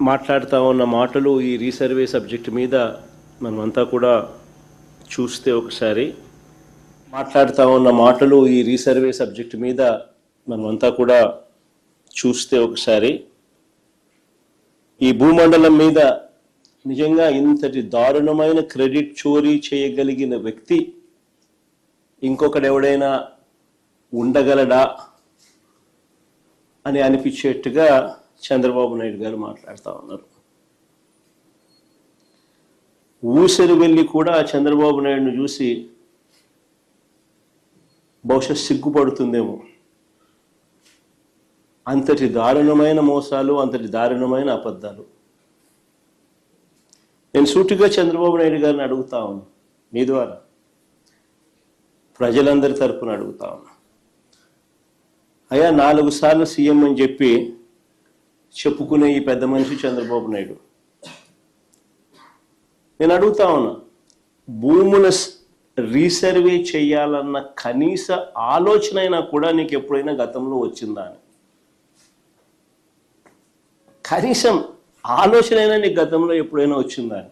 మాట్లాడుతూ ఉన్న మాటలు ఈ రీసర్వే సబ్జెక్ట్ మీద మనమంతా కూడా చూస్తే ఒకసారి మాట్లాడుతూ ఉన్న మాటలు ఈ రీసర్వే సబ్జెక్ట్ మీద మనమంతా కూడా చూస్తే ఒకసారి ఈ భూమండలం మీద నిజంగా ఇంతటి దారుణమైన క్రెడిట్ చోరీ చేయగలిగిన వ్యక్తి ఇంకొకడెవడైనా ఉండగలడా అని అనిపించేట్టుగా చంద్రబాబు నాయుడు గారు మాట్లాడుతూ ఉన్నారు. ఊసరి వెళ్ళి కూడా చంద్రబాబు నాయుడును చూసి బహుశా సిగ్గుపడుతుందేమో. అంతటి దారుణమైన మోసాలు, అంతటి దారుణమైన అబద్ధాలు. నేను సూటిగా చంద్రబాబు నాయుడు గారిని అడుగుతా ఉన్నా, మీ ద్వారా ప్రజలందరి తరపున అడుగుతా ఉన్నా, అయ్యా 4 సార్లు సీఎం అని చెప్పి చెప్పుకునే ఈ పెద్ద మనిషి చంద్రబాబు నాయుడు, నేను అడుగుతా ఉన్నా, భూముల రీసర్వే చేయాలన్న కనీస ఆలోచన అయినా కూడా నీకు ఎప్పుడైనా గతంలో వచ్చిందా అని? కనీసం ఆలోచన అయినా నీకు గతంలో ఎప్పుడైనా వచ్చిందా అని?